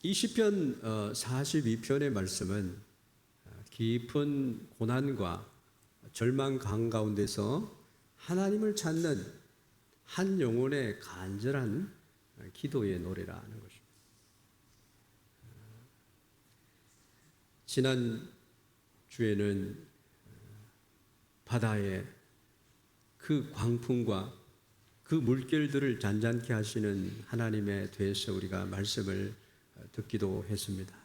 이 시편 42편의 말씀은 깊은 고난과 절망 가운데서 하나님을 찾는 한 영혼의 간절한 기도의 노래라는 것입니다. 지난 주에는 바다의 그 광풍과 그 물결들을 잔잔케 하시는 하나님에 대해서 우리가 말씀을 듣기도 했습니다.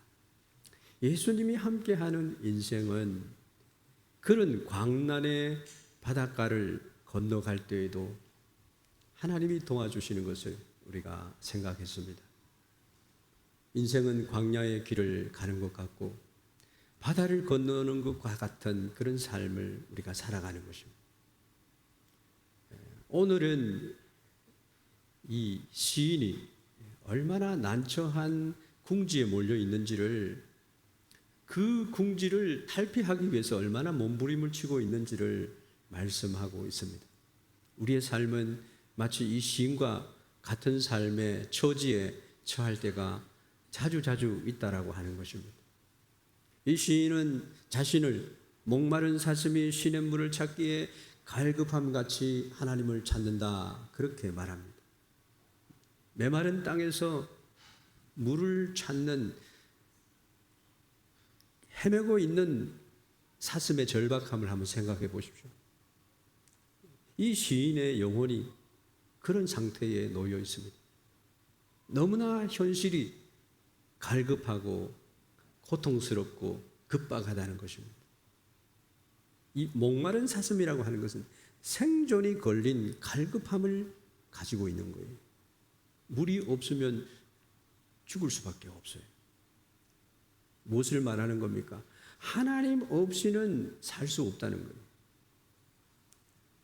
예수님이 함께하는 인생은 그런 광란의 바닷가를 건너갈 때에도 하나님이 도와주시는 것을 우리가 생각했습니다. 인생은 광야의 길을 가는 것 같고 바다를 건너는 것과 같은 그런 삶을 우리가 살아가는 것입니다. 오늘은 이 시인이 얼마나 난처한 궁지에 몰려 있는지를, 그 궁지를 탈피하기 위해서 얼마나 몸부림을 치고 있는지를 말씀하고 있습니다. 우리의 삶은 마치 이 시인과 같은 삶의 처지에 처할 때가 자주 있다라고 하는 것입니다. 이 시인은 자신을 목마른 사슴이 시냇물을 찾기에 갈급함같이 하나님을 찾는다, 그렇게 말합니다. 메마른 땅에서 물을 찾는, 헤매고 있는 사슴의 절박함을 한번 생각해 보십시오. 이 시인의 영혼이 그런 상태에 놓여 있습니다. 너무나 현실이 갈급하고 고통스럽고 급박하다는 것입니다. 이 목마른 사슴이라고 하는 것은 생존이 걸린 갈급함을 가지고 있는 거예요. 물이 없으면 죽을 수밖에 없어요. 무엇을 말하는 겁니까? 하나님 없이는 살 수 없다는 거예요.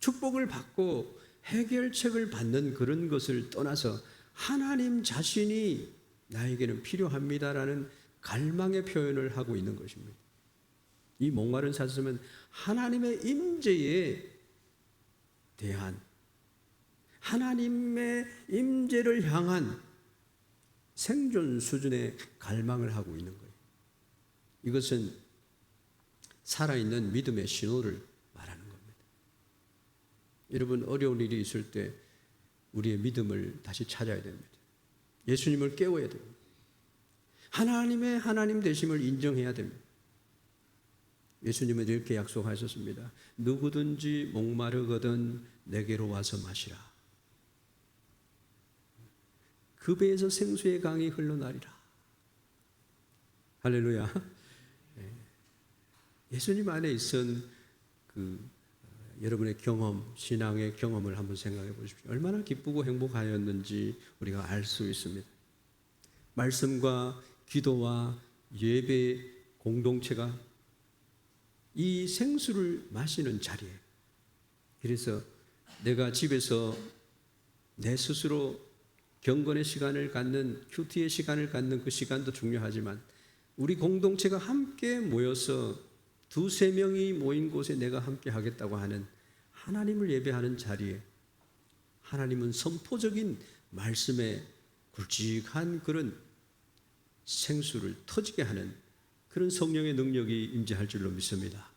축복을 받고 해결책을 받는 그런 것을 떠나서 하나님 자신이 나에게는 필요합니다라는 갈망의 표현을 하고 있는 것입니다. 이 목마른 사슴은 하나님의 임재에 대한, 하나님의 임재를 향한 생존 수준의 갈망을 하고 있는 거예요. 이것은 살아있는 믿음의 신호를 말하는 겁니다. 여러분, 어려운 일이 있을 때 우리의 믿음을 다시 찾아야 됩니다. 예수님을 깨워야 됩니다. 하나님의 하나님 되심을 인정해야 됩니다. 예수님은 이렇게 약속하셨습니다. 누구든지 목마르거든 내게로 와서 마시라. 그 배에서 생수의 강이 흘러나리라. 할렐루야. 예수님 안에 있은 여러분의 경험, 신앙의 경험을 한번 생각해 보십시오. 얼마나 기쁘고 행복하였는지 우리가 알 수 있습니다. 말씀과 기도와 예배 공동체가 이 생수를 마시는 자리에, 그래서 내가 집에서 내 스스로 경건의 시간을 갖는, 큐티의 시간을 갖는 그 시간도 중요하지만 우리 공동체가 함께 모여서 두세 명이 모인 곳에 내가 함께 하겠다고 하는 하나님을 예배하는 자리에 하나님은 선포적인 말씀에 굵직한 그런 생수를 터지게 하는 그런 성령의 능력이 임재할 줄로 믿습니다.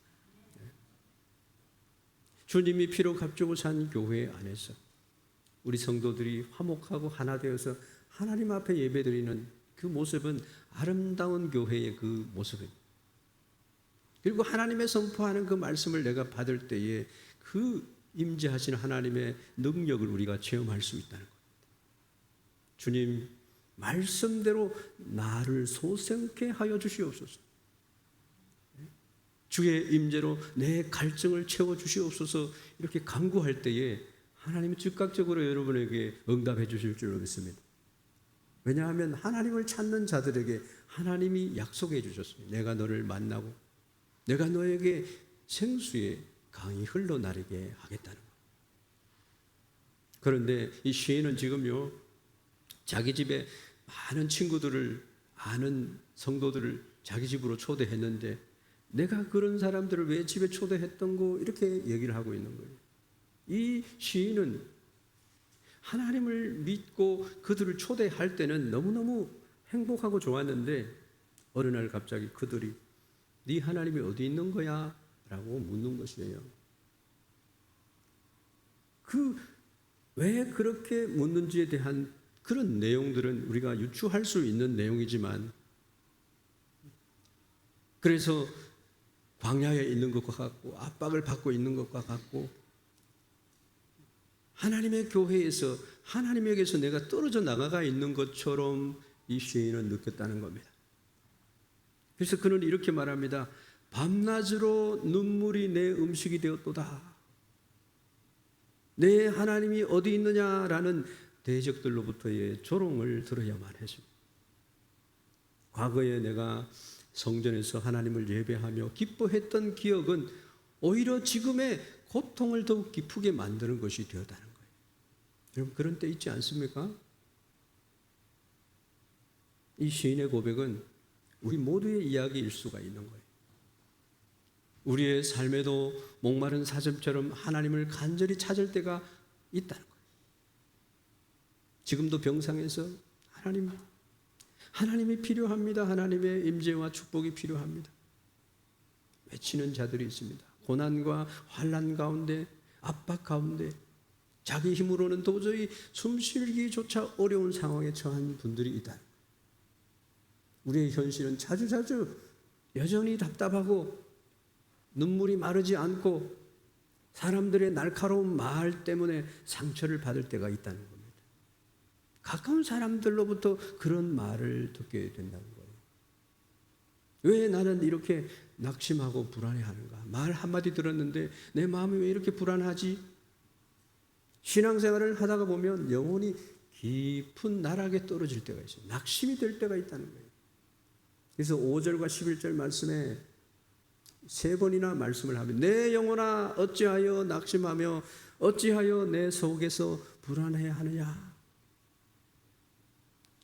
주님이 피로 값주고 산 교회 안에서 우리 성도들이 화목하고 하나 되어서 하나님 앞에 예배드리는 그 모습은 아름다운 교회의 그 모습입니다. 그리고 하나님의 선포하는 그 말씀을 내가 받을 때에 그 임재하신 하나님의 능력을 우리가 체험할 수 있다는 겁니다. 주님, 말씀대로 나를 소생케 하여 주시옵소서. 주의 임재로 내 갈증을 채워 주시옵소서. 이렇게 간구할 때에 하나님이 즉각적으로 여러분에게 응답해 주실 줄로 믿습니다. 왜냐하면 하나님을 찾는 자들에게 하나님이 약속해 주셨습니다. 내가 너를 만나고 내가 너에게 생수의 강이 흘러나리게 하겠다는 것. 그런데 이 시인은 지금요, 자기 집에 많은 친구들을, 아는 성도들을 자기 집으로 초대했는데 내가 그런 사람들을 왜 집에 초대했던 거, 이렇게 얘기를 하고 있는 거예요. 이 시인은 하나님을 믿고 그들을 초대할 때는 너무너무 행복하고 좋았는데 어느 날 갑자기 그들이 네 하나님이 어디 있는 거야? 라고 묻는 것이에요. 왜 그렇게 묻는지에 대한 그런 내용들은 우리가 유추할 수 있는 내용이지만, 그래서 광야에 있는 것과 같고 압박을 받고 있는 것과 같고 하나님의 교회에서 하나님에게서 내가 떨어져 나가가 있는 것처럼 이 시인은 느꼈다는 겁니다. 그래서 그는 이렇게 말합니다. 밤낮으로 눈물이 내 음식이 되었도다. 내 하나님이 어디 있느냐라는 대적들로부터의 조롱을 들어야만 했습니다. 과거에 내가 성전에서 하나님을 예배하며 기뻐했던 기억은 오히려 지금의 고통을 더욱 기쁘게 만드는 것이 되었다는 거예요. 여러분, 그런 때 있지 않습니까? 이 시인의 고백은 우리 모두의 이야기일 수가 있는 거예요. 우리의 삶에도 목마른 사슴처럼 하나님을 간절히 찾을 때가 있다는 거예요. 지금도 병상에서 하나님이 필요합니다. 하나님의 임재와 축복이 필요합니다. 외치는 자들이 있습니다. 고난과 환난 가운데, 압박 가운데 자기 힘으로는 도저히 숨쉬기조차 어려운 상황에 처한 분들이 있다. 우리의 현실은 자주자주 여전히 답답하고 눈물이 마르지 않고 사람들의 날카로운 말 때문에 상처를 받을 때가 있다는 겁니다. 가까운 사람들로부터 그런 말을 듣게 된다는 거예요. 왜 나는 이렇게 낙심하고 불안해하는가? 말 한마디 들었는데 내 마음이 왜 이렇게 불안하지? 신앙생활을 하다가 보면 영혼이 깊은 나락에 떨어질 때가 있어요. 낙심이 될 때가 있다는 거예요. 그래서 5절과 11절 말씀에 3번이나 말씀을 하면 내 영혼아 어찌하여 낙심하며 어찌하여 내 속에서 불안해하느냐.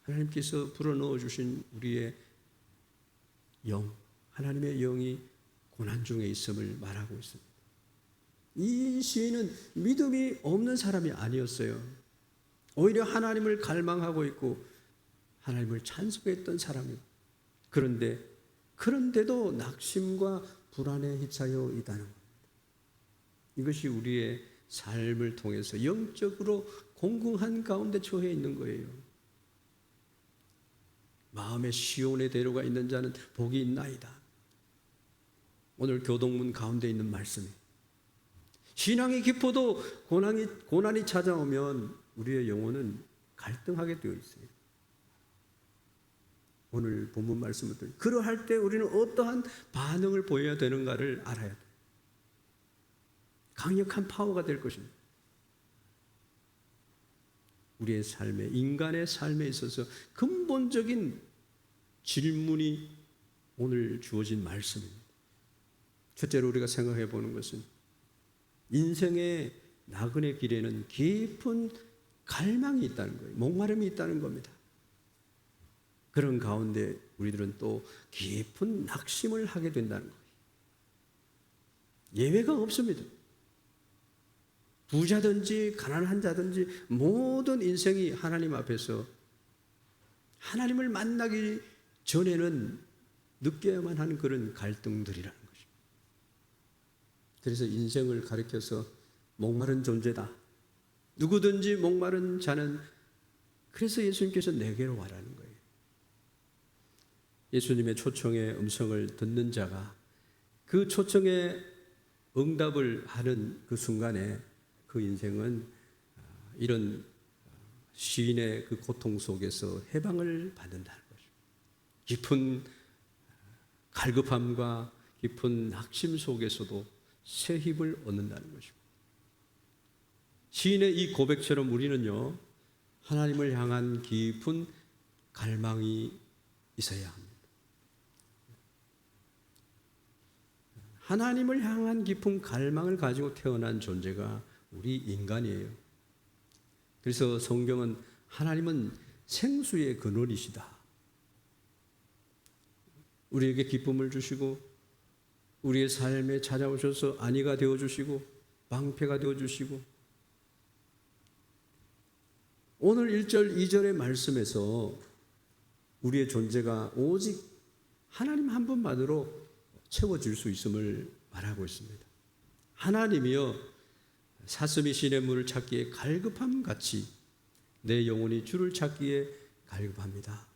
하나님께서 불어넣어 주신 우리의 영, 하나님의 영이 고난 중에 있음을 말하고 있습니다. 이 시인은 믿음이 없는 사람이 아니었어요. 오히려 하나님을 갈망하고 있고 하나님을 찬송했던 사람이고, 그런데도 낙심과 불안에 휩싸여 있다는 겁니다. 이것이 우리의 삶을 통해서 영적으로 공공한 가운데 처해 있는 거예요. 마음의 시온에 데려가 있는 자는 복이 있나이다. 오늘 교동문 가운데 있는 말씀이, 신앙이 깊어도 고난이 찾아오면 우리의 영혼은 갈등하게 되어 있어요. 오늘 본문 말씀을 들으면 그러할 때 우리는 어떠한 반응을 보여야 되는가를 알아야 돼요. 강력한 파워가 될 것입니다. 우리의 삶에, 인간의 삶에 있어서 근본적인 질문이 오늘 주어진 말씀입니다. 첫째로 우리가 생각해 보는 것은 인생의 나그네 길에는 깊은 갈망이 있다는 거예요. 목마름이 있다는 겁니다. 그런 가운데 우리들은 또 깊은 낙심을 하게 된다는 거예요. 예외가 없습니다. 부자든지 가난한 자든지 모든 인생이 하나님 앞에서 하나님을 만나기 전에는 느껴야만 하는 그런 갈등들이라는 것입니다. 그래서 인생을 가리켜서 목마른 존재다. 누구든지 목마른 자는, 그래서 예수님께서 내게로 와라는 거예요. 예수님의 초청의 음성을 듣는 자가 그 초청에 응답을 하는 그 순간에 그 인생은 이런 시인의 그 고통 속에서 해방을 받는다는 거죠. 깊은 갈급함과 깊은 낙심 속에서도 새 힘을 얻는다는 것입니다. 시인의 이 고백처럼 우리는요, 하나님을 향한 깊은 갈망이 있어야 합니다. 하나님을 향한 깊은 갈망을 가지고 태어난 존재가 우리 인간이에요. 그래서 성경은 하나님은 생수의 근원이시다. 우리에게 기쁨을 주시고 우리의 삶에 찾아오셔서 안위가 되어주시고 방패가 되어주시고, 오늘 1절 2절의 말씀에서 우리의 존재가 오직 하나님 한 분만으로 채워질 수 있음을 말하고 있습니다. 하나님이여 사슴이 시냇물을 찾기에 갈급함 같이 내 영혼이 주를 찾기에 갈급합니다.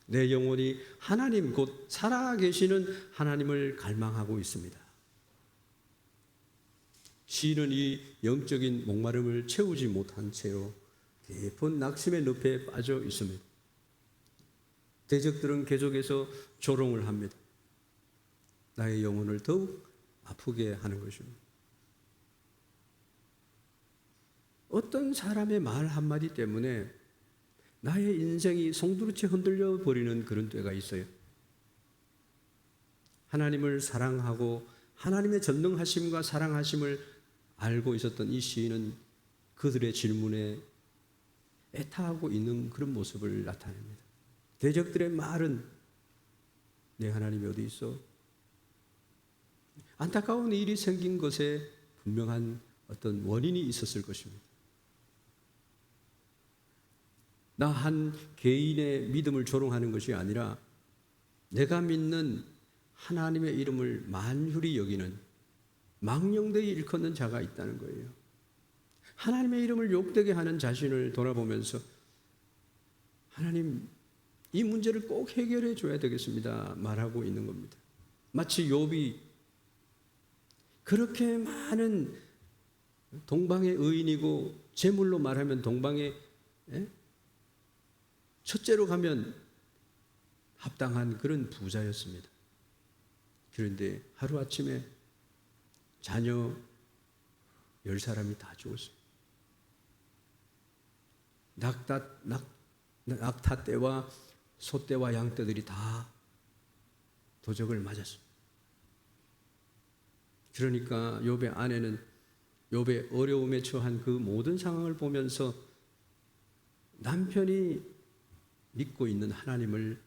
내 영혼이 하나님 곧 살아계시는 하나님을 갈망하고 있습니다. 시인은 이 영적인 목마름을 채우지 못한 채로 깊은 낙심의 늪에 빠져 있습니다. 대적들은 계속해서 조롱을 합니다. 나의 영혼을 더욱 아프게 하는 것입니다. 어떤 사람의 말 한마디 때문에 나의 인생이 송두리째 흔들려 버리는 그런 때가 있어요. 하나님을 사랑하고 하나님의 전능하심과 사랑하심을 알고 있었던 이 시인은 그들의 질문에 애타하고 있는 그런 모습을 나타냅니다. 대적들의 말은 내 하나님이 어디 있어? 안타까운 일이 생긴 것에 분명한 어떤 원인이 있었을 것입니다. 나 한 개인의 믿음을 조롱하는 것이 아니라 내가 믿는 하나님의 이름을 만휼히 여기는 망령되이 일컫는 자가 있다는 거예요. 하나님의 이름을 욕되게 하는 자신을 돌아보면서 하나님 이 문제를 꼭 해결해 줘야 되겠습니다 말하고 있는 겁니다. 마치 욥이 그렇게 많은 동방의 의인이고 제물로 말하면 동방의 첫째로 가면 합당한 그런 부자였습니다. 그런데 하루아침에 자녀 10사람이 다 죽었어요. 낙타떼와 소떼와 양떼들이 다 도적을 맞았습니다. 그러니까 욥의 아내는 욥의 어려움에 처한 그 모든 상황을 보면서 남편이 믿고 있는 하나님을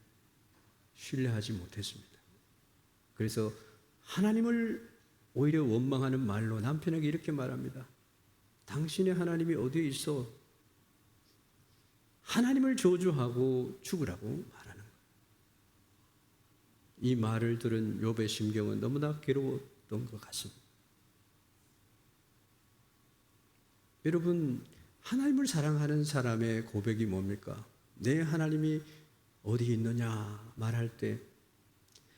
신뢰하지 못했습니다. 그래서 하나님을 오히려 원망하는 말로 남편에게 이렇게 말합니다. 당신의 하나님이 어디에 있어? 하나님을 저주하고 죽으라고 말하는 거예요. 이 말을 들은 욥의 심경은 너무나 괴로웠던 것 같습니다. 여러분, 하나님을 사랑하는 사람의 고백이 뭡니까? 내 하나님이 어디 있느냐 말할 때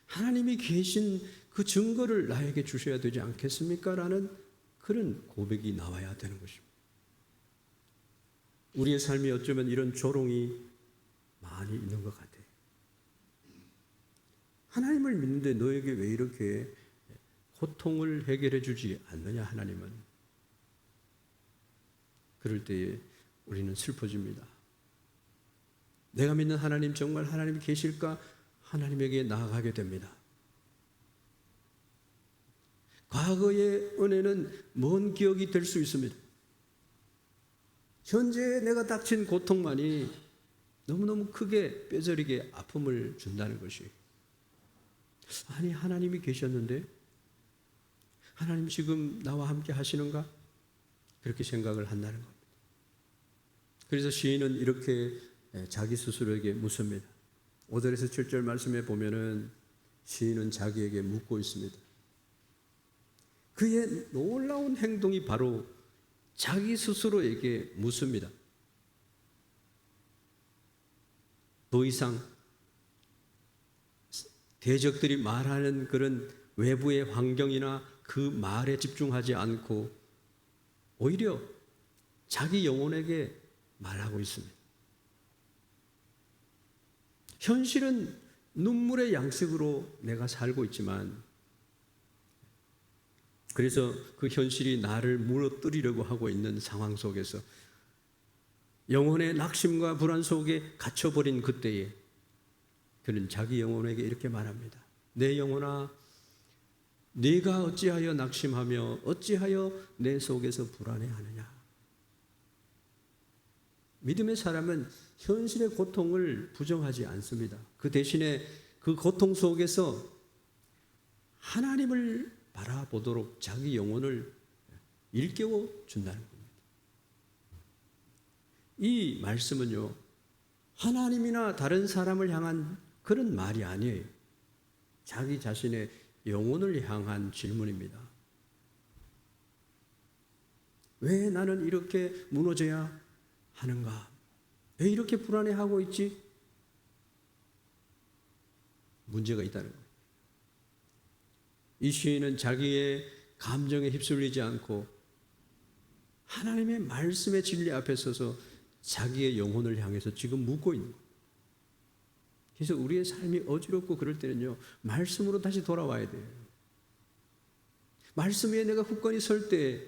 하나님이 계신 그 증거를 나에게 주셔야 되지 않겠습니까? 라는 그런 고백이 나와야 되는 것입니다. 우리의 삶이 어쩌면 이런 조롱이 많이 있는 것 같아요. 하나님을 믿는데 너에게 왜 이렇게 고통을 해결해 주지 않느냐 하나님은. 그럴 때에 우리는 슬퍼집니다. 내가 믿는 하나님 정말 하나님이 계실까? 하나님에게 나아가게 됩니다. 과거의 은혜는 먼 기억이 될 수 있습니다. 현재 내가 닥친 고통만이 너무너무 크게 뼈저리게 아픔을 준다는 것이. 아니 하나님이 계셨는데 하나님 지금 나와 함께 하시는가? 그렇게 생각을 한다는 겁니다. 그래서 시인은 이렇게 자기 스스로에게 묻습니다. 5절에서 7절 말씀에 보면은 시인은 자기에게 묻고 있습니다. 그의 놀라운 행동이 바로 자기 스스로에게 묻습니다. 더 이상 대적들이 말하는 그런 외부의 환경이나 그 말에 집중하지 않고 오히려 자기 영혼에게 말하고 있습니다. 현실은 눈물의 양식으로 내가 살고 있지만 그래서 그 현실이 나를 무너뜨리려고 하고 있는 상황 속에서 영혼의 낙심과 불안 속에 갇혀버린 그때에 그는 자기 영혼에게 이렇게 말합니다. 내 영혼아, 네가 어찌하여 낙심하며 어찌하여 내 속에서 불안해하느냐. 믿음의 사람은 현실의 고통을 부정하지 않습니다. 그 대신에 그 고통 속에서 하나님을 바라보도록 자기 영혼을 일깨워 준다는 겁니다. 이 말씀은요, 하나님이나 다른 사람을 향한 그런 말이 아니에요. 자기 자신의 영혼을 향한 질문입니다. 왜 나는 이렇게 무너져야 하는가? 왜 이렇게 불안해하고 있지? 문제가 있다는 거예요. 이 시인은 자기의 감정에 휩쓸리지 않고 하나님의 말씀의 진리 앞에 서서 자기의 영혼을 향해서 지금 묻고 있는 거예요. 그래서 우리의 삶이 어지럽고 그럴 때는요, 말씀으로 다시 돌아와야 돼요. 말씀 위에 내가 굳건히 설 때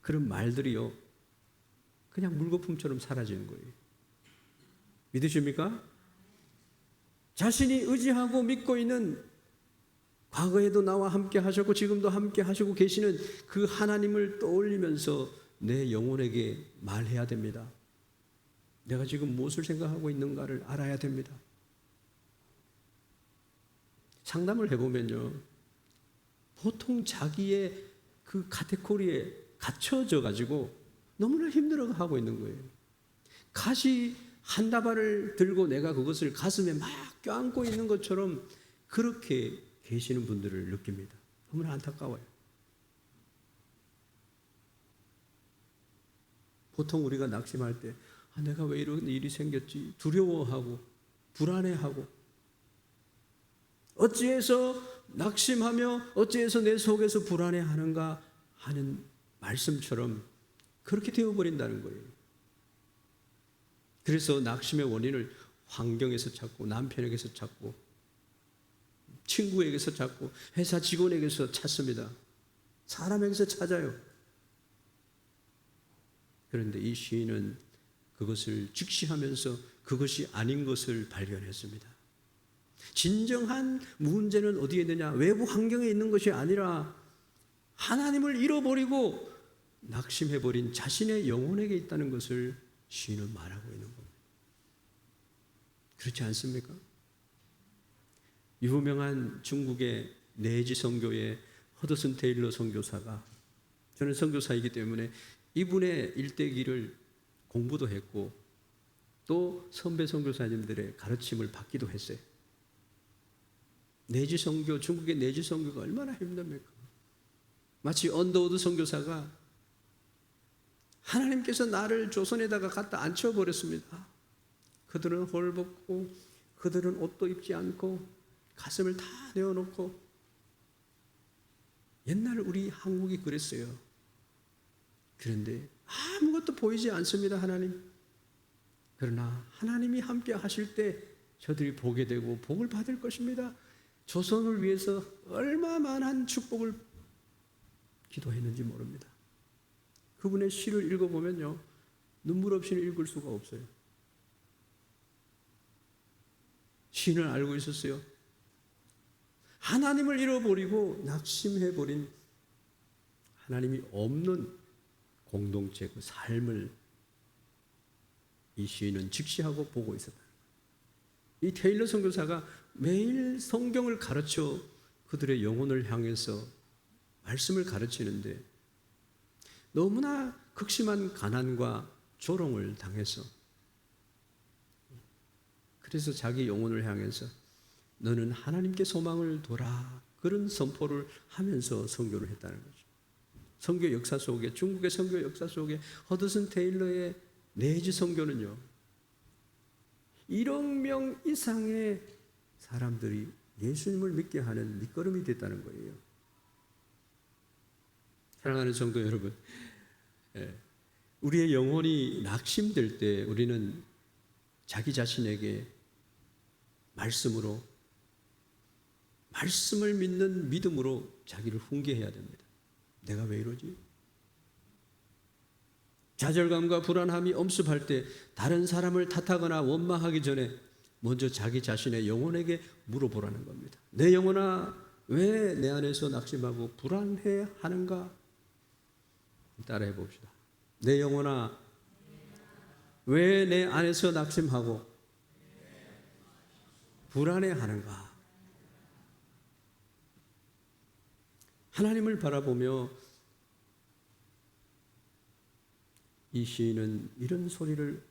그런 말들이요, 그냥 물거품처럼 사라지는 거예요. 믿으십니까? 자신이 의지하고 믿고 있는, 과거에도 나와 함께 하셨고 지금도 함께 하시고 계시는 그 하나님을 떠올리면서 내 영혼에게 말해야 됩니다. 내가 지금 무엇을 생각하고 있는가를 알아야 됩니다. 상담을 해보면요, 보통 자기의 그 카테고리에 갇혀져 가지고 너무나 힘들어하고 있는 거예요. 가시 한 다발을 들고 내가 그것을 가슴에 막 껴안고 있는 것처럼 그렇게 계시는 분들을 느낍니다. 너무나 안타까워요. 보통 우리가 낙심할 때 내가 왜 이런 일이 생겼지? 두려워하고 불안해하고 어찌해서 낙심하며 어찌해서 내 속에서 불안해하는가 하는 말씀처럼 그렇게 되어버린다는 거예요. 그래서 낙심의 원인을 환경에서 찾고 남편에게서 찾고 친구에게서 찾고 회사 직원에게서 찾습니다. 사람에게서 찾아요. 그런데 이 시인은 그것을 직시하면서 그것이 아닌 것을 발견했습니다. 진정한 문제는 어디에 있느냐? 외부 환경에 있는 것이 아니라 하나님을 잃어버리고 낙심해버린 자신의 영혼에게 있다는 것을 시인은 말하고 있는 겁니다. 그렇지 않습니까? 유명한 중국의 내지 선교의 허드슨 테일러 선교사가, 저는 선교사이기 때문에 이분의 일대기를 공부도 했고 또 선배 선교사님들의 가르침을 받기도 했어요. 내지 선교, 중국의 내지 선교가 얼마나 힘듭니까? 마치 언더우드 선교사가 하나님께서 나를 조선에다가 갖다 앉혀버렸습니다. 그들은 헐벗고 그들은 옷도 입지 않고 가슴을 다 내어놓고, 옛날 우리 한국이 그랬어요. 그런데 아무것도 보이지 않습니다, 하나님. 그러나 하나님이 함께 하실 때 저들이 보게 되고 복을 받을 것입니다. 조선을 위해서 얼마만한 축복을 기도했는지 모릅니다. 그분의 시를 읽어보면요, 눈물 없이는 읽을 수가 없어요. 시인을 알고 있었어요. 하나님을 잃어버리고 낙심해버린, 하나님이 없는 공동체, 그 삶을 이 시인은 직시하고 보고 있었다. 이 테일러 선교사가 매일 성경을 가르쳐 그들의 영혼을 향해서 말씀을 가르치는데 너무나 극심한 가난과 조롱을 당해서, 그래서 자기 영혼을 향해서 너는 하나님께 소망을 둬라, 그런 선포를 하면서 선교를 했다는 거죠. 선교 역사 속에, 중국의 선교 역사 속에 허드슨 테일러의 내지 선교는요, 1억 명 이상의 사람들이 예수님을 믿게 하는 밑거름이 됐다는 거예요. 사랑하는 성도 여러분, 우리의 영혼이 낙심될 때 우리는 자기 자신에게 말씀으로, 말씀을 믿는 믿음으로 자기를 훈계해야 됩니다. 내가 왜 이러지? 좌절감과 불안함이 엄습할 때 다른 사람을 탓하거나 원망하기 전에 먼저 자기 자신의 영혼에게 물어보라는 겁니다. 내 영혼아, 왜 내 안에서 낙심하고 불안해 하는가? 따라해 봅시다. 내 영혼아, 왜 내 안에서 낙심하고 불안해 하는가? 하나님을 바라보며 이 시인은 이런 소리를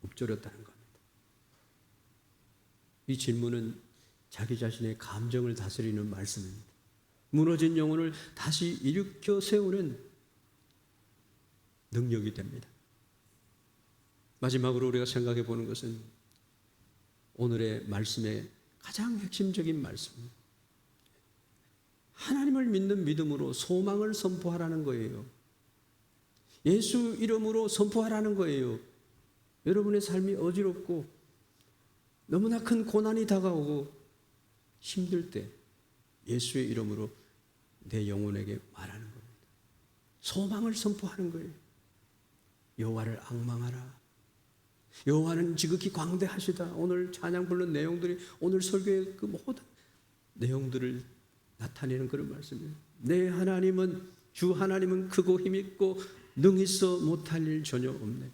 읊조렸다는 겁니다. 이 질문은 자기 자신의 감정을 다스리는 말씀입니다. 무너진 영혼을 다시 일으켜 세우는 능력이 됩니다. 마지막으로 우리가 생각해 보는 것은 오늘의 말씀의 가장 핵심적인 말씀입니다. 하나님을 믿는 믿음으로 소망을 선포하라는 거예요. 예수 이름으로 선포하라는 거예요. 여러분의 삶이 어지럽고 너무나 큰 고난이 다가오고 힘들 때 예수의 이름으로 내 영혼에게 말하는 겁니다. 소망을 선포하는 거예요. 여호와를 앙망하라. 여호와는 지극히 광대하시다. 오늘 찬양 부른 내용들이 오늘 설교의 그 모든 내용들을 나타내는 그런 말씀이에요. 내 하나님은 주 하나님은 크고 힘있고 능히서 못할 일 전혀 없네.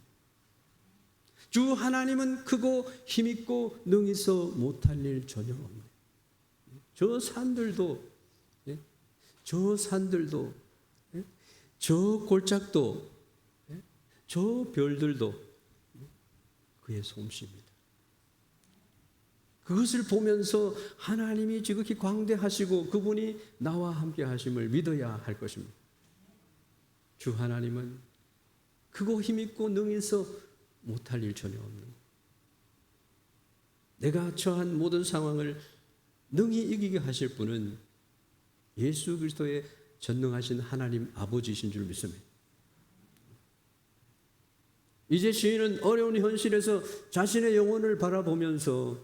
주 하나님은 크고 힘있고 능히서 못할 일 전혀 없네. 저 산들도 저 골짜기도 저 별들도 그의 솜씨입니다. 그것을 보면서 하나님이 지극히 광대하시고 그분이 나와 함께 하심을 믿어야 할 것입니다. 주 하나님은 크고 힘있고 능해서 못할 일 전혀 없는 것. 내가 처한 모든 상황을 능히 이기게 하실 분은 예수 그리스도의 전능하신 하나님 아버지이신 줄 믿습니다. 이제 시인은 어려운 현실에서 자신의 영혼을 바라보면서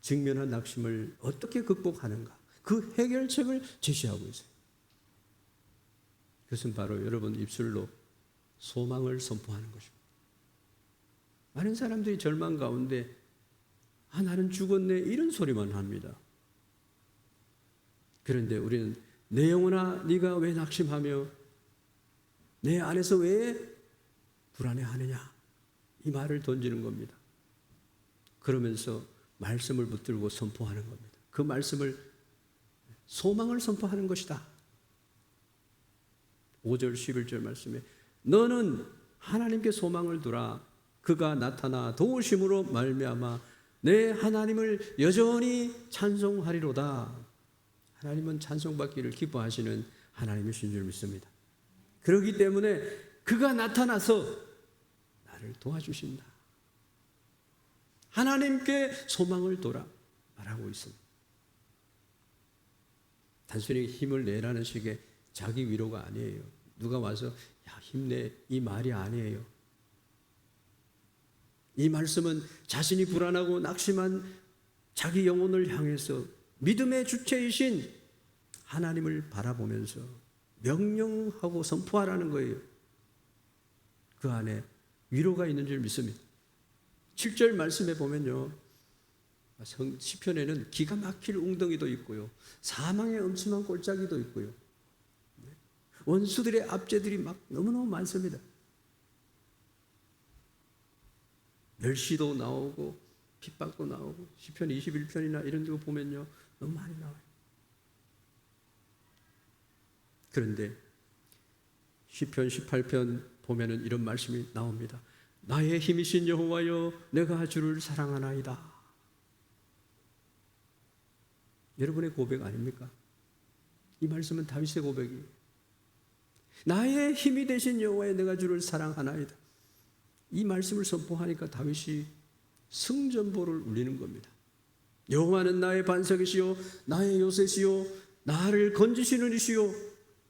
직면한 낙심을 어떻게 극복하는가, 그 해결책을 제시하고 있어요. 그것은 바로 여러분 입술로 소망을 선포하는 것입니다. 많은 사람들이 절망 가운데 나는 죽었네 이런 소리만 합니다. 그런데 우리는 내 영혼아 네가 왜 낙심하며 내 안에서 왜 불안해하느냐 이 말을 던지는 겁니다. 그러면서 말씀을 붙들고 선포하는 겁니다. 그 말씀을 소망을 선포하는 것이다. 5절 11절 말씀에 너는 하나님께 소망을 두라. 그가 나타나 도우심으로 말미암아 내 하나님을 여전히 찬송하리로다. 하나님은 찬송받기를 기뻐하시는 하나님이신 줄 믿습니다. 그렇기 때문에 그가 나타나서 나를 도와주신다. 하나님께 소망을 둬라 말하고 있습니다. 단순히 힘을 내라는 식의 자기 위로가 아니에요. 누가 와서 야 힘내 이 말이 아니에요. 이 말씀은 자신이 불안하고 낙심한 자기 영혼을 향해서 믿음의 주체이신 하나님을 바라보면서 명령하고 선포하라는 거예요. 그 안에 위로가 있는 줄 믿습니다. 7절 말씀에 보면요, 시편에는 기가 막힐 웅덩이도 있고요, 사망의 엄침한 골짜기도 있고요, 원수들의 압제들이 막 너무너무 많습니다. 멸시도 나오고 핍박도 나오고 시편 21편이나 이런 데 보면요 너무 많이 나와요. 그런데 시편 18편 보면은 이런 말씀이 나옵니다. 나의 힘이신 여호와여 내가 주를 사랑하나이다. 여러분의 고백 아닙니까? 이 말씀은 다윗의 고백이에요. 나의 힘이 되신 여호와여 내가 주를 사랑하나이다. 이 말씀을 선포하니까 다윗이 승전보를 울리는 겁니다. 여호와는 나의 반석이시요 나의 요새시요 나를 건지시는 이시요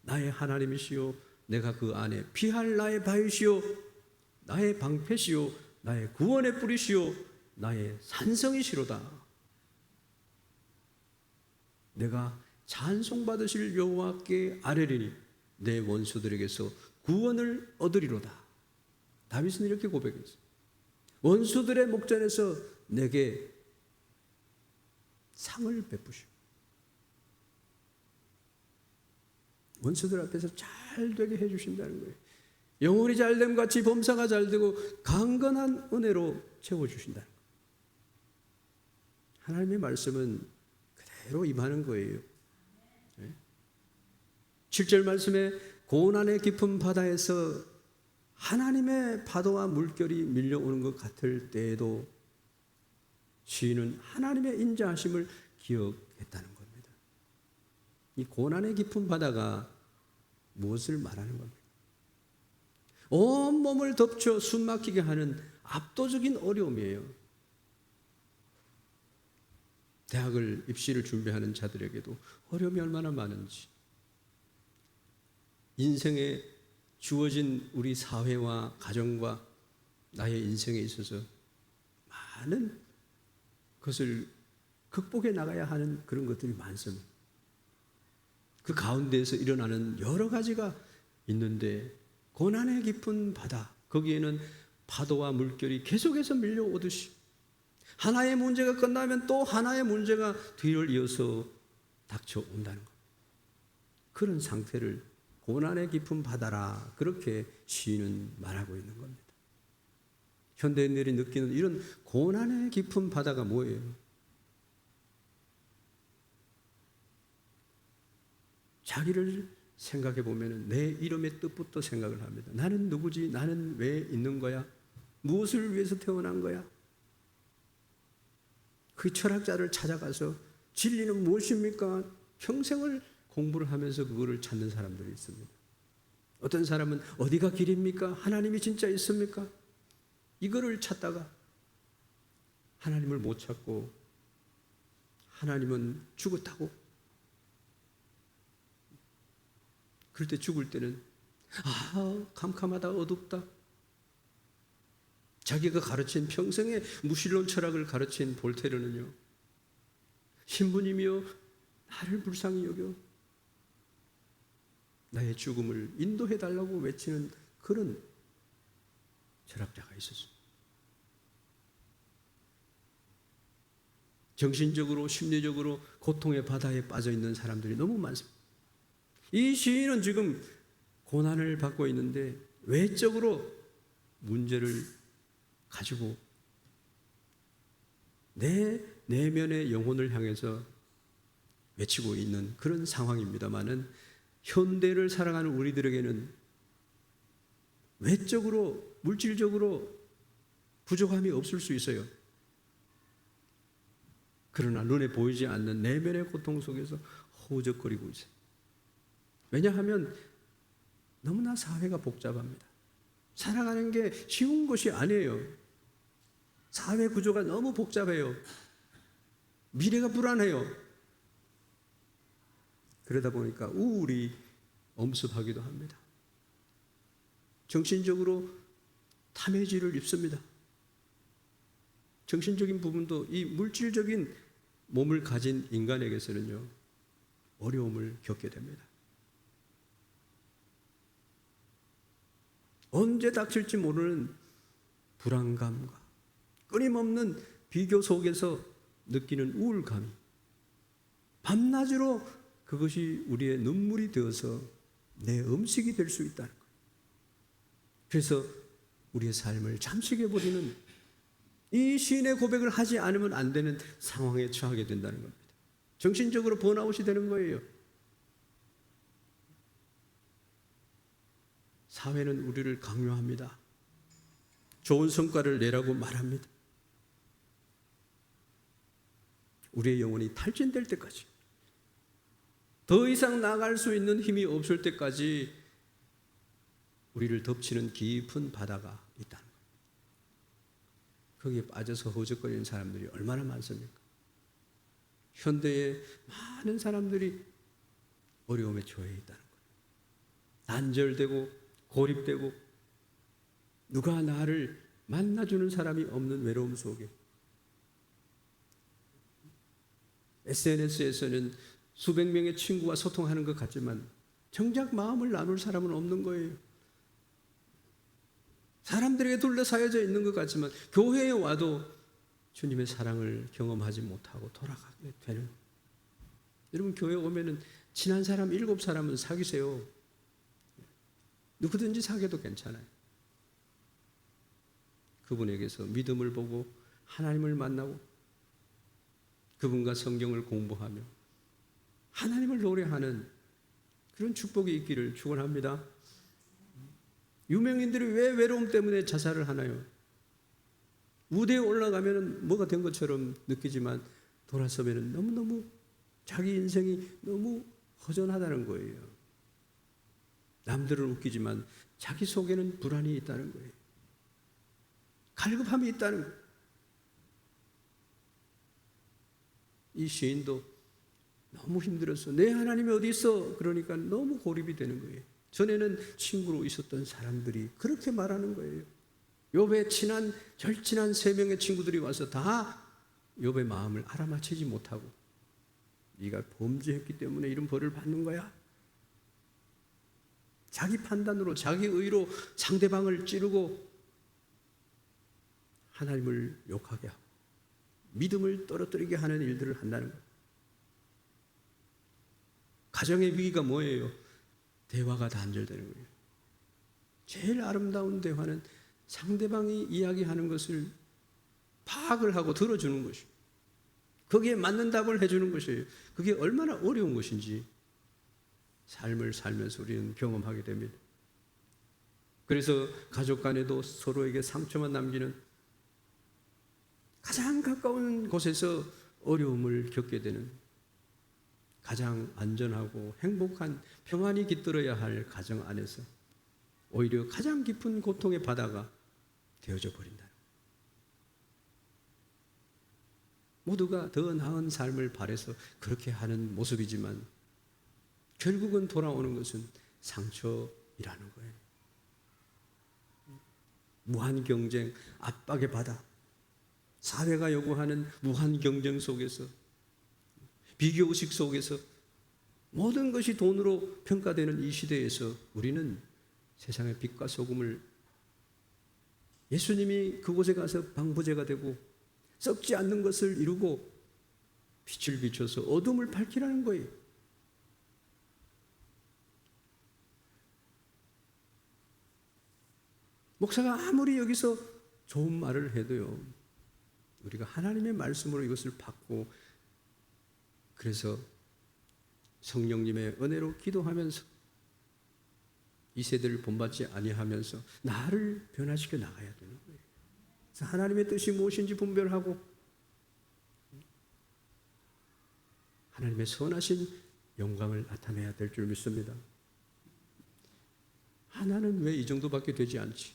나의 하나님이시요 내가 그 안에 피할 나의 바위시요 나의 방패시요 나의 구원의 뿌리시요 나의 산성이시로다. 내가 찬송받으실 여호와께 아뢰리니 내 원수들에게서 구원을 얻으리로다. 다윗은 이렇게 고백했어요. 원수들의 목전에서 내게 상을 베푸시오. 원수들 앞에서 잘 되게 해주신다는 거예요. 영혼이 잘됨 같이 범사가 잘되고 강건한 은혜로 채워주신다는 거예요. 하나님의 말씀은 그대로 임하는 거예요. 7절 말씀에 고난의 깊은 바다에서 하나님의 파도와 물결이 밀려오는 것 같을 때에도 시인은 하나님의 인자하심을 기억했다는 겁니다. 이 고난의 깊은 바다가 무엇을 말하는 겁니까? 온 몸을 덮쳐 숨 막히게 하는 압도적인 어려움이에요. 대학을 입시를 준비하는 자들에게도 어려움이 얼마나 많은지, 인생에 주어진 우리 사회와 가정과 나의 인생에 있어서 많은 것을 극복해 나가야 하는 그런 것들이 많습니다. 그 가운데에서 일어나는 여러 가지가 있는데, 고난의 깊은 바다, 거기에는 파도와 물결이 계속해서 밀려오듯이 하나의 문제가 끝나면 또 하나의 문제가 뒤를 이어서 닥쳐온다는 것. 그런 상태를 고난의 깊은 바다라, 그렇게 시인은 말하고 있는 겁니다. 현대인들이 느끼는 이런 고난의 깊은 바다가 뭐예요? 자기를 생각해 보면 내 이름의 뜻부터 생각을 합니다. 나는 누구지? 나는 왜 있는 거야? 무엇을 위해서 태어난 거야? 그 철학자를 찾아가서 진리는 무엇입니까? 평생을 공부를 하면서 그거를 찾는 사람들이 있습니다. 어떤 사람은 어디가 길입니까? 하나님이 진짜 있습니까? 이거를 찾다가 하나님을 못 찾고, 하나님은 죽었다고. 그럴 때 죽을 때는 캄캄하다, 어둡다. 자기가 가르친 평생의 무신론 철학을 가르친 볼테르는요, 신부님이여 나를 불쌍히 여겨 나의 죽음을 인도해달라고 외치는 그런 철학자가 있었습니다. 정신적으로 심리적으로 고통의 바다에 빠져있는 사람들이 너무 많습니다. 이 시인은 지금 고난을 받고 있는데 외적으로 문제를 가지고 내 내면의 영혼을 향해서 외치고 있는 그런 상황입니다마는, 현대를 살아가는 우리들에게는 외적으로 물질적으로 부족함이 없을 수 있어요. 그러나 눈에 보이지 않는 내면의 고통 속에서 허우적거리고 있어요. 왜냐하면 너무나 사회가 복잡합니다. 살아가는 게 쉬운 것이 아니에요. 사회 구조가 너무 복잡해요. 미래가 불안해요. 그러다 보니까 우울이 엄습하기도 합니다. 정신적으로 탐해질을 입습니다. 정신적인 부분도 이 물질적인 몸을 가진 인간에게서는요, 어려움을 겪게 됩니다. 언제 닥칠지 모르는 불안감과 끊임없는 비교 속에서 느끼는 우울감이 밤낮으로 그것이 우리의 눈물이 되어서 내 음식이 될 수 있다는 거예요. 그래서 우리의 삶을 잠식해 버리는, 이 시인의 고백을 하지 않으면 안 되는 상황에 처하게 된다는 겁니다. 정신적으로 번아웃이 되는 거예요. 사회는 우리를 강요합니다. 좋은 성과를 내라고 말합니다. 우리의 영혼이 탈진될 때까지, 더 이상 나갈 수 있는 힘이 없을 때까지 우리를 덮치는 깊은 바다가 있다는 거예요. 거기에 빠져서 허우적거리는 사람들이 얼마나 많습니까? 현대의 많은 사람들이 어려움에 처해 있다는 거예요. 단절되고 고립되고 누가 나를 만나주는 사람이 없는 외로움 속에, SNS에서는 수백 명의 친구와 소통하는 것 같지만 정작 마음을 나눌 사람은 없는 거예요. 사람들에게 둘러싸여져 있는 것 같지만 교회에 와도 주님의 사랑을 경험하지 못하고 돌아가게 되는. 여러분, 교회 오면은 친한 사람 7사람은 사귀세요. 누구든지 사귀어도 괜찮아요. 그분에게서 믿음을 보고 하나님을 만나고 그분과 성경을 공부하며 하나님을 노래하는 그런 축복이 있기를 축원합니다. 유명인들이 왜 외로움 때문에 자살을 하나요? 무대에 올라가면 뭐가 된 것처럼 느끼지만 돌아서면 너무너무 자기 인생이 너무 허전하다는 거예요. 남들은 웃기지만 자기 속에는 불안이 있다는 거예요. 갈급함이 있다는 거예요. 이 시인도 너무 힘들었어. 내 하나님이 어디 있어? 그러니까 너무 고립이 되는 거예요. 전에는 친구로 있었던 사람들이 그렇게 말하는 거예요. 욥의 친한 절친한 3명의 친구들이 와서 다 욥의 마음을 알아맞히지 못하고 네가 범죄했기 때문에 이런 벌을 받는 거야. 자기 판단으로 자기 의로 상대방을 찌르고 하나님을 욕하게 하고 믿음을 떨어뜨리게 하는 일들을 한다는 거예요. 가정의 위기가 뭐예요? 대화가 단절되는 거예요. 제일 아름다운 대화는 상대방이 이야기하는 것을 파악을 하고 들어주는 것이에요. 거기에 맞는 답을 해주는 것이에요. 그게 얼마나 어려운 것인지 삶을 살면서 우리는 경험하게 됩니다. 그래서 가족 간에도 서로에게 상처만 남기는 가장 가까운 곳에서 어려움을 겪게 되는 가장 안전하고 행복한 평안이 깃들어야 할 가정 안에서 오히려 가장 깊은 고통의 바다가 되어져 버린다. 모두가 더 나은 삶을 바라서 그렇게 하는 모습이지만 결국은 돌아오는 것은 상처이라는 거예요. 무한 경쟁, 압박의 바다, 사회가 요구하는 무한 경쟁 속에서 비교의식 속에서 모든 것이 돈으로 평가되는 이 시대에서 우리는 세상의 빛과 소금을 예수님이 그곳에 가서 방부제가 되고 썩지 않는 것을 이루고 빛을 비춰서 어둠을 밝히라는 거예요. 목사가 아무리 여기서 좋은 말을 해도요, 우리가 하나님의 말씀으로 이것을 받고 그래서 성령님의 은혜로 기도하면서 이 세대를 본받지 아니하면서 나를 변화시켜 나가야 되는 거예요. 그래서 하나님의 뜻이 무엇인지 분별하고 하나님의 선하신 영광을 나타내야 될 줄 믿습니다. 나는 왜 이 정도밖에 되지 않지?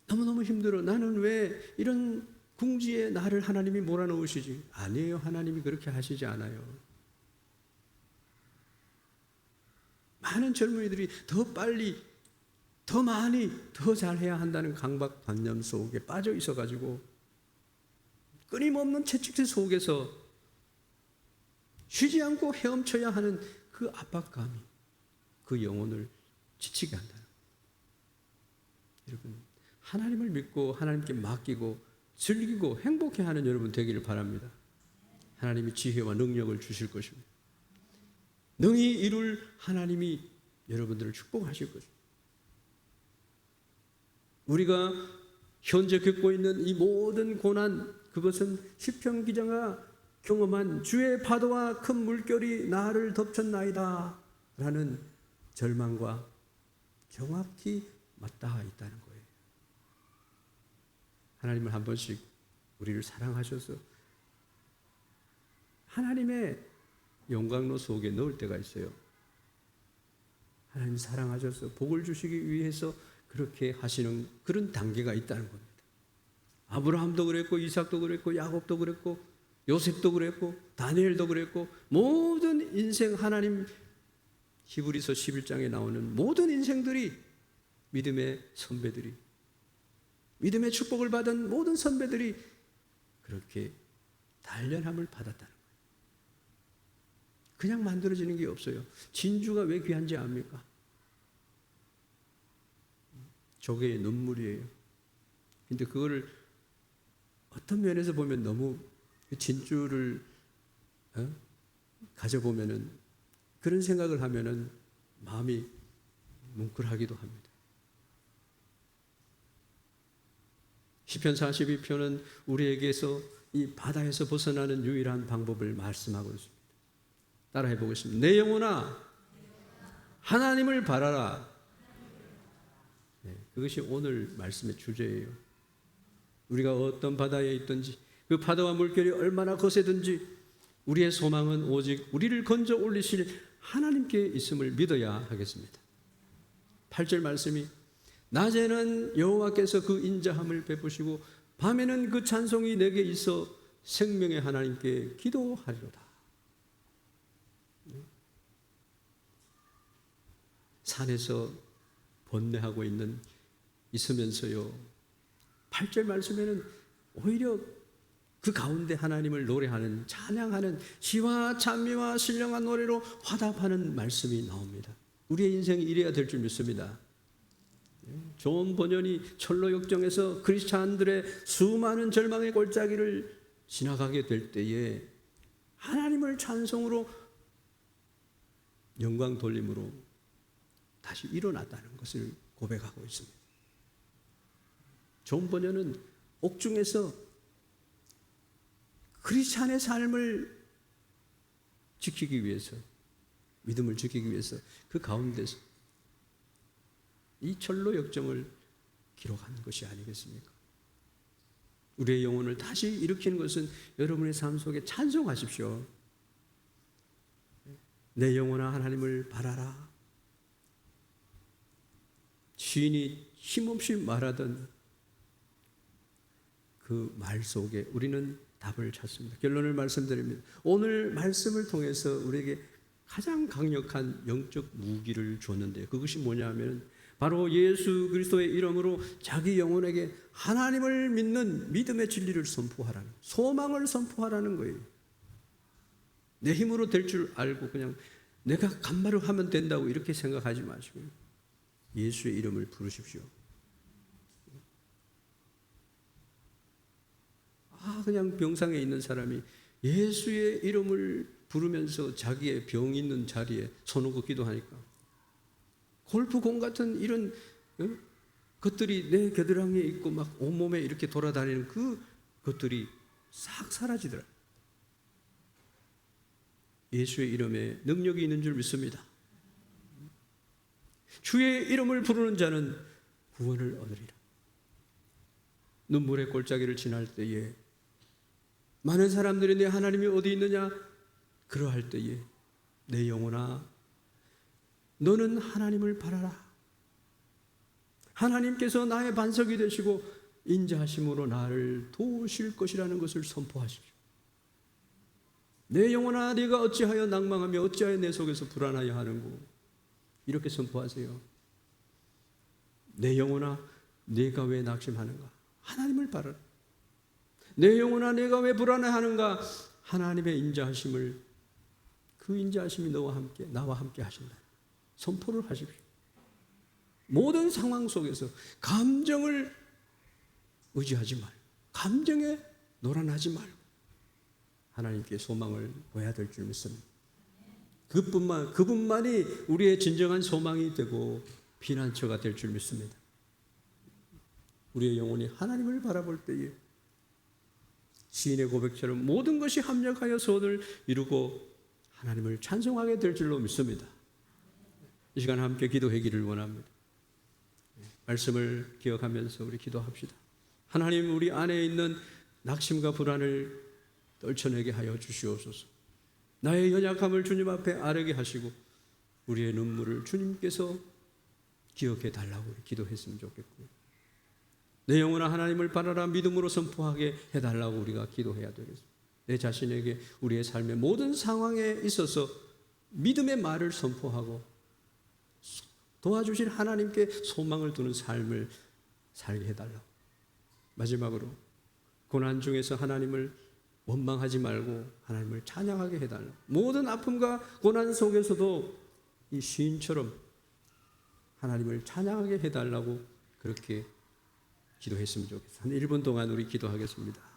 너무너무 힘들어. 나는 왜 이런 궁지에 나를 하나님이 몰아넣으시지? 아니에요. 하나님이 그렇게 하시지 않아요. 많은 젊은이들이 더 빨리, 더 많이, 더 잘해야 한다는 강박관념 속에 빠져 있어가지고 끊임없는 채찍질 속에서 쉬지 않고 헤엄쳐야 하는 그 압박감이 그 영혼을 지치게 한다는 거예요. 여러분, 하나님을 믿고 하나님께 맡기고 즐기고 행복해하는 여러분 되기를 바랍니다. 하나님이 지혜와 능력을 주실 것입니다. 능히 이룰 하나님이 여러분들을 축복하실 것입니다. 우리가 현재 겪고 있는 이 모든 고난, 그것은 시편 기자가 경험한 주의 파도와 큰 물결이 나를 덮쳤나이다 라는 절망과 정확히 맞닿아 있다는 거예요. 하나님은 한 번씩 우리를 사랑하셔서 하나님의 영광로 속에 넣을 때가 있어요. 하나님 사랑하셔서 복을 주시기 위해서 그렇게 하시는 그런 단계가 있다는 겁니다. 아브라함도 그랬고 이삭도 그랬고 야곱도 그랬고 요셉도 그랬고 다니엘도 그랬고 모든 인생 하나님 히브리서 11장에 나오는 모든 인생들이 믿음의 선배들이 믿음의 축복을 받은 모든 선배들이 그렇게 단련함을 받았다는 거예요. 그냥 만들어지는 게 없어요. 진주가 왜 귀한지 압니까? 조개의 눈물이에요. 근데 그거를 어떤 면에서 보면 너무 진주를 가져보면은 그런 생각을 하면은 마음이 뭉클하기도 합니다. 시편 42편은 우리에게서 이 바다에서 벗어나는 유일한 방법을 말씀하고 있습니다. 따라해 보겠습니다. 내 영혼아 하나님을 바라라. 네. 그것이 오늘 말씀의 주제예요. 우리가 어떤 바다에 있든지 그 파도와 물결이 얼마나 거세든지 우리의 소망은 오직 우리를 건져 올리실 하나님께 있음을 믿어야 하겠습니다. 8절 말씀이 낮에는 여호와께서 그 인자함을 베푸시고 밤에는 그 찬송이 내게 있어 생명의 하나님께 기도하리로다. 산에서 번뇌하고 있으면서요 8절 말씀에는 오히려 그 가운데 하나님을 노래하는 찬양하는 시와 찬미와 신령한 노래로 화답하는 말씀이 나옵니다. 우리의 인생이 이래야 될 줄 믿습니다. 존 번연이 철로 역정에서 크리스찬들의 수많은 절망의 골짜기를 지나가게 될 때에 하나님을 찬송으로 영광 돌림으로 다시 일어났다는 것을 고백하고 있습니다. 존 번연은 옥중에서 크리스찬의 삶을 지키기 위해서, 믿음을 지키기 위해서 그 가운데서 이 철로 역정을 기록한 것이 아니겠습니까? 우리의 영혼을 다시 일으키는 것은 여러분의 삶 속에 찬송하십시오. 내 영혼아 하나님을 바라라. 시인이 힘없이 말하던 그 말 속에 우리는 답을 찾습니다. 결론을 말씀드립니다. 오늘 말씀을 통해서 우리에게 가장 강력한 영적 무기를 줬는데 그것이 뭐냐면 바로 예수 그리스도의 이름으로 자기 영혼에게 하나님을 믿는 믿음의 진리를 선포하라는, 소망을 선포하라는 거예요. 내 힘으로 될 줄 알고 그냥 내가 간말을 하면 된다고 이렇게 생각하지 마시고 예수의 이름을 부르십시오. 그냥 병상에 있는 사람이 예수의 이름을 부르면서 자기의 병 있는 자리에 서놓고 기도하니까 골프공 같은 이런 것들이 내 겨드랑이에 있고 막 온몸에 이렇게 돌아다니는 그것들이 싹 사라지더라. 예수의 이름에 능력이 있는 줄 믿습니다. 주의 이름을 부르는 자는 구원을 얻으리라. 눈물의 골짜기를 지날 때에 많은 사람들이 내 하나님이 어디 있느냐 그러할 때에 내 영혼아 너는 하나님을 바라라. 하나님께서 나의 반석이 되시고 인자하심으로 나를 도우실 것이라는 것을 선포하십시오. 내 영혼아 네가 어찌하여 낭망하며 어찌하여 내 속에서 불안하여 하는고 이렇게 선포하세요. 내 영혼아 네가 왜 낙심하는가? 하나님을 바라라. 내 영혼아 내가 왜 불안해하는가? 하나님의 인자하심을, 그 인자하심이 너와 함께 나와 함께 하신다. 선포를 하십시오. 모든 상황 속에서 감정을 의지하지 말고 감정에 노란하지 말고 하나님께 소망을 보여야 될 줄 믿습니다. 그분만이 우리의 진정한 소망이 되고 피난처가 될 줄 믿습니다. 우리의 영혼이 하나님을 바라볼 때에 시인의 고백처럼 모든 것이 합력하여 선을 이루고 하나님을 찬송하게 될 줄로 믿습니다. 이 시간 함께 기도하기를 원합니다. 말씀을 기억하면서 우리 기도합시다. 하나님 우리 안에 있는 낙심과 불안을 떨쳐내게 하여 주시옵소서. 나의 연약함을 주님 앞에 아뢰게 하시고 우리의 눈물을 주님께서 기억해 달라고 기도했으면 좋겠고요. 내 영혼아 하나님을 바라라 믿음으로 선포하게 해달라고 우리가 기도해야 되겠습니다. 내 자신에게 우리의 삶의 모든 상황에 있어서 믿음의 말을 선포하고 도와주실 하나님께 소망을 두는 삶을 살게 해달라고. 마지막으로 고난 중에서 하나님을 원망하지 말고 하나님을 찬양하게 해달라고. 모든 아픔과 고난 속에서도 이 시인처럼 하나님을 찬양하게 해달라고 그렇게 기도했으면 좋겠습니다. 한 1분 동안 우리 기도하겠습니다.